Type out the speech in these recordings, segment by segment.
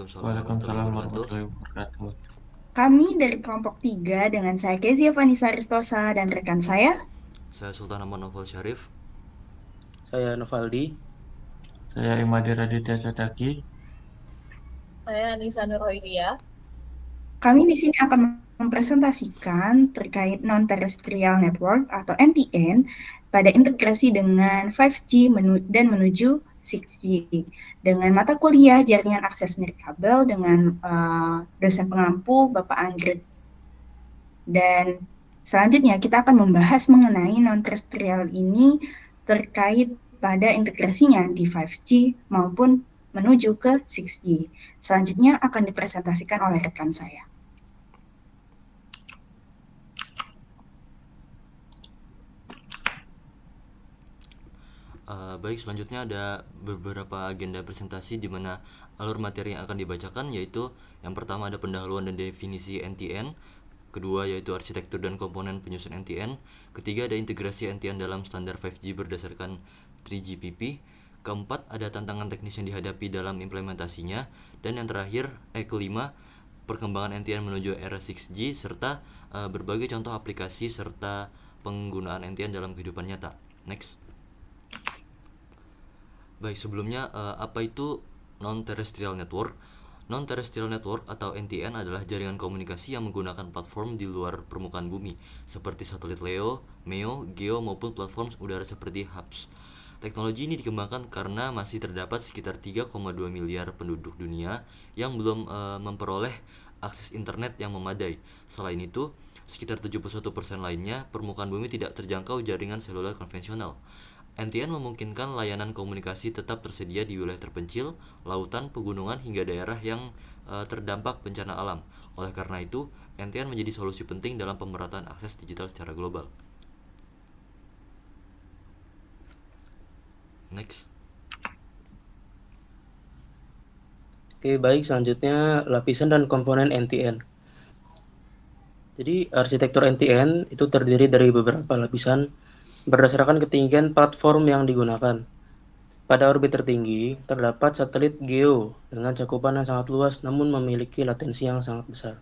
Waalaikumsalam warahmatullahi Waalaikumsalam wabarakatuh. warahmatullahi wabarakatuh. Kami dari kelompok 3 dengan saya Kezia Vanessa Ristosa dan rekan saya. Saya Sultan Ahmad Novel Syarif. Saya Novaldi. Saya Imadi Raditya Sataki. Saya Anissa Nurhoidiyah. Kami di sini akan mempresentasikan terkait non-terrestrial network atau NTN pada integrasi dengan 5G dan menuju 6G dengan mata kuliah jaringan akses nirkabel dengan dosen pengampu Bapak Anggrit. Dan selanjutnya kita akan membahas mengenai non-terrestrial ini terkait pada integrasinya di 5G maupun menuju ke 6G. Selanjutnya akan dipresentasikan oleh rekan saya. Baik, selanjutnya ada beberapa agenda presentasi di mana alur materi yang akan dibacakan, yaitu yang pertama ada pendahuluan dan definisi NTN, kedua yaitu arsitektur dan komponen penyusun NTN, ketiga ada integrasi NTN dalam standar 5G berdasarkan 3GPP, keempat ada tantangan teknis yang dihadapi dalam implementasinya, dan yang terakhir kelima perkembangan NTN menuju era 6G serta berbagai contoh aplikasi serta penggunaan NTN dalam kehidupan nyata. Next. Baik, sebelumnya apa itu non-terrestrial network? Non-terrestrial network atau NTN adalah jaringan komunikasi yang menggunakan platform di luar permukaan bumi, seperti satelit LEO, MEO, GEO maupun platform udara seperti HAPS. Teknologi ini dikembangkan karena masih terdapat sekitar 3,2 miliar penduduk dunia yang belum memperoleh akses internet yang memadai. Selain itu, sekitar 71% lainnya permukaan bumi tidak terjangkau jaringan seluler konvensional. NTN memungkinkan layanan komunikasi tetap tersedia di wilayah terpencil, lautan, pegunungan, hingga daerah yang terdampak bencana alam. Oleh karena itu, NTN menjadi solusi penting dalam pemerataan akses digital secara global. Next. Oke, baik, selanjutnya lapisan dan komponen NTN. Jadi arsitektur NTN itu terdiri dari beberapa lapisan berdasarkan ketinggian platform yang digunakan. Pada orbit tertinggi, terdapat satelit GEO dengan cakupan yang sangat luas namun memiliki latensi yang sangat besar.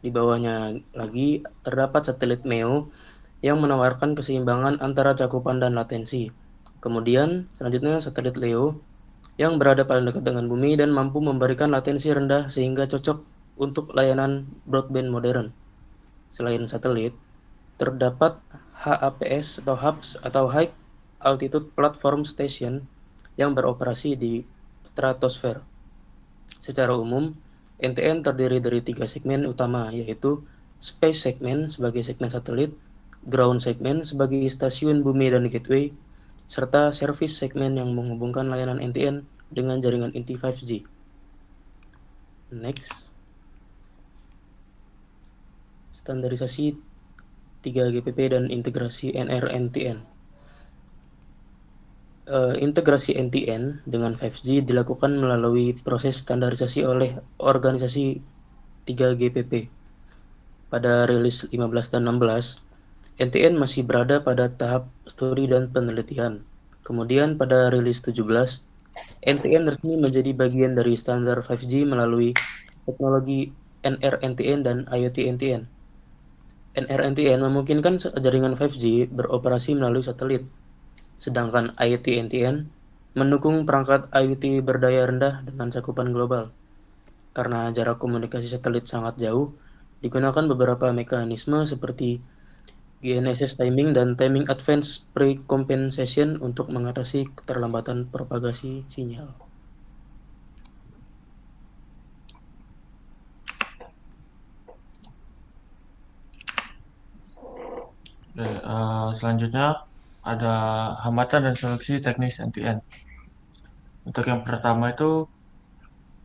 Di bawahnya lagi, terdapat satelit MEO yang menawarkan keseimbangan antara cakupan dan latensi. Kemudian, selanjutnya satelit LEO yang berada paling dekat dengan bumi dan mampu memberikan latensi rendah sehingga cocok untuk layanan broadband modern. Selain satelit, terdapat HAPS atau HAPS atau High Altitude Platform Station yang beroperasi di stratosfer. Secara umum, NTN terdiri dari 3 segmen utama, yaitu Space Segment sebagai segmen satelit, Ground Segment sebagai stasiun bumi dan gateway, serta Service Segment yang menghubungkan layanan NTN dengan jaringan inti 5G. Next. Standarisasi 3GPP dan integrasi NRNTN. Integrasi NTN dengan 5G dilakukan melalui proses standarisasi oleh organisasi 3GPP. Pada rilis 15 dan 16, NTN masih berada pada tahap studi dan penelitian. Kemudian pada rilis 17, NTN resmi menjadi bagian dari standar 5G melalui teknologi NRNTN dan IoT NTN. NRNTN memungkinkan jaringan 5G beroperasi melalui satelit, sedangkan IoT NTN mendukung perangkat IoT berdaya rendah dengan cakupan global. Karena jarak komunikasi satelit sangat jauh, digunakan beberapa mekanisme seperti GNSS timing dan timing advance pre-compensation untuk mengatasi keterlambatan propagasi sinyal. Oke, selanjutnya ada hambatan dan solusi teknis NTN. Untuk yang pertama itu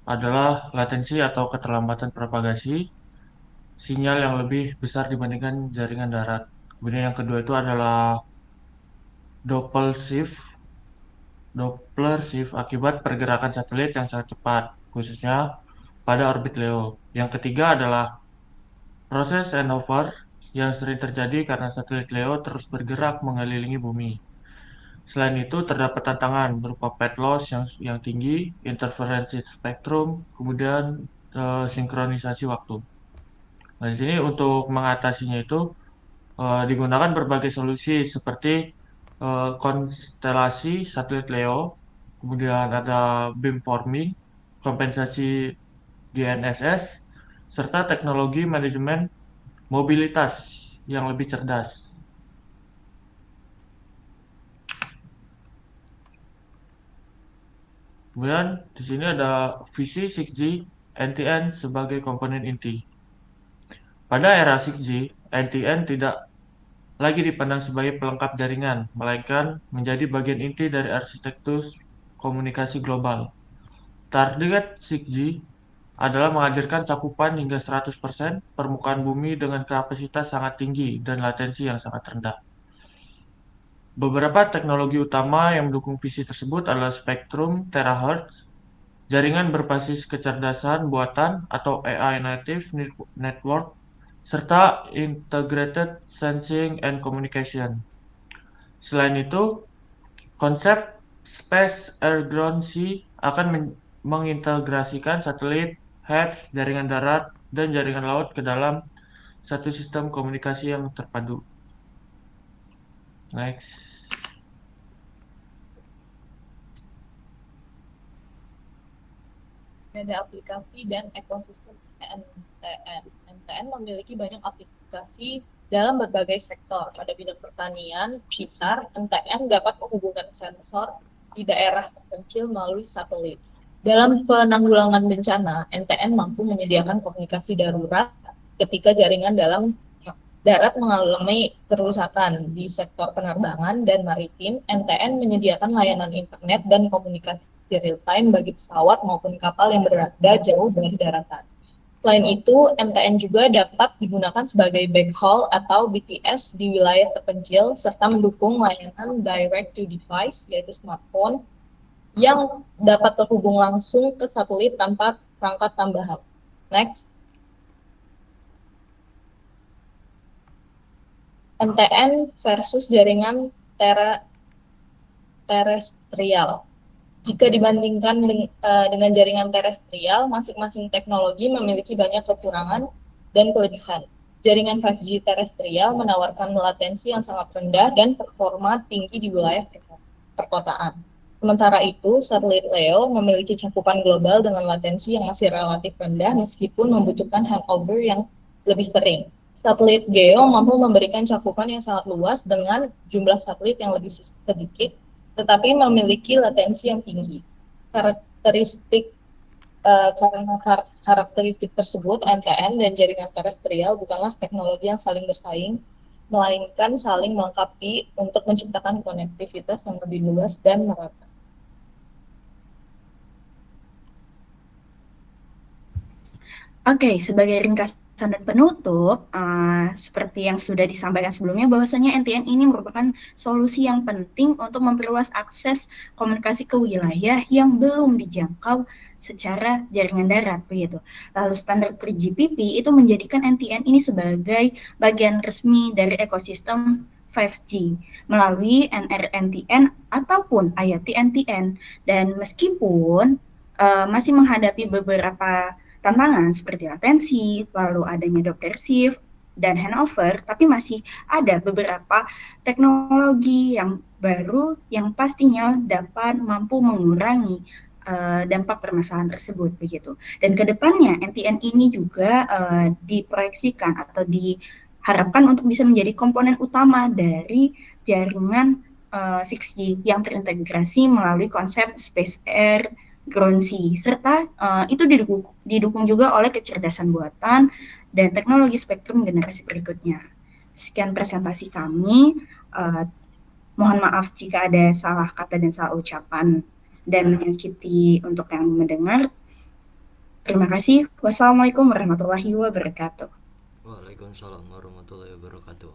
adalah latensi atau keterlambatan propagasi sinyal yang lebih besar dibandingkan jaringan darat. Kemudian yang kedua itu adalah Doppler shift, Doppler shift akibat pergerakan satelit yang sangat cepat, khususnya pada orbit LEO. Yang ketiga adalah proses handover yang sering terjadi karena satelit LEO terus bergerak mengelilingi bumi. Selain itu, terdapat tantangan berupa pet loss yang tinggi, interferensi spektrum, kemudian sinkronisasi waktu. Nah, di sini untuk mengatasinya itu digunakan berbagai solusi seperti konstelasi satelit Leo, kemudian ada beamforming, kompensasi GNSS, serta teknologi manajemen mobilitas yang lebih cerdas. Kemudian di sini ada visi 6G NTN sebagai komponen inti. Pada era 6G, NTN tidak lagi dipandang sebagai pelengkap jaringan, melainkan menjadi bagian inti dari arsitektur komunikasi global. Target 6G adalah menghadirkan cakupan hingga 100% permukaan bumi dengan kapasitas sangat tinggi dan latensi yang sangat rendah. Beberapa teknologi utama yang mendukung visi tersebut adalah spektrum terahertz, jaringan berbasis kecerdasan buatan atau AI native network, serta integrated sensing and communication. Selain itu, konsep Space Air Ground Sea akan mengintegrasikan satelit, HAPS, jaringan darat, dan jaringan laut ke dalam satu sistem komunikasi yang terpadu. Next. Ada aplikasi dan ekosistem NTN. NTN memiliki banyak aplikasi dalam berbagai sektor. Pada bidang pertanian, sekitar NTN dapat menghubungkan sensor di daerah terpencil melalui satelit. Dalam penanggulangan bencana, NTN mampu menyediakan komunikasi darurat ketika jaringan dalam darat mengalami kerusakan. Di sektor penerbangan dan maritim, NTN menyediakan layanan internet dan komunikasi real-time bagi pesawat maupun kapal yang berada jauh dari daratan. Selain itu, NTN juga dapat digunakan sebagai backhaul atau BTS di wilayah terpencil, serta mendukung layanan direct to device, yaitu smartphone, yang dapat terhubung langsung ke satelit tanpa perangkat tambahan. Next. NTN versus jaringan terestrial. Jika dibandingkan dengan jaringan terestrial, masing-masing teknologi memiliki banyak kekurangan dan kelebihan. Jaringan 5G terestrial menawarkan latensi yang sangat rendah dan performa tinggi di wilayah perkotaan. Sementara itu, satelit Leo memiliki cakupan global dengan latensi yang masih relatif rendah meskipun membutuhkan handover yang lebih sering. Satelit GEO mampu memberikan cakupan yang sangat luas dengan jumlah satelit yang lebih sedikit, tetapi memiliki latensi yang tinggi. Karena karakteristik tersebut, NTN dan jaringan terestrial bukanlah teknologi yang saling bersaing, melainkan saling melengkapi untuk menciptakan konektivitas yang lebih luas dan merata. Oke, sebagai ringkasan dan penutup, seperti yang sudah disampaikan sebelumnya, bahwasanya NTN ini merupakan solusi yang penting untuk memperluas akses komunikasi ke wilayah yang belum dijangkau secara jaringan darat, begitu. Lalu standar 3GPP itu menjadikan NTN ini sebagai bagian resmi dari ekosistem 5G melalui NRNTN ataupun IoT NTN. Dan meskipun masih menghadapi beberapa tantangan seperti latensi, lalu adanya drop receive, dan handover, tapi masih ada beberapa teknologi yang baru yang pastinya dapat mampu mengurangi dampak permasalahan tersebut begitu. Dan kedepannya NTN ini juga diproyeksikan atau diharapkan untuk bisa menjadi komponen utama dari jaringan 6G yang terintegrasi melalui konsep Space Air Ground Sea, serta itu didukung juga oleh kecerdasan buatan dan teknologi spektrum generasi berikutnya. Sekian presentasi kami. Mohon maaf jika ada salah kata dan salah ucapan dan menyakiti untuk yang mendengar. Terima kasih. Wassalamualaikum warahmatullahi wabarakatuh. Waalaikumsalam warahmatullahi wabarakatuh.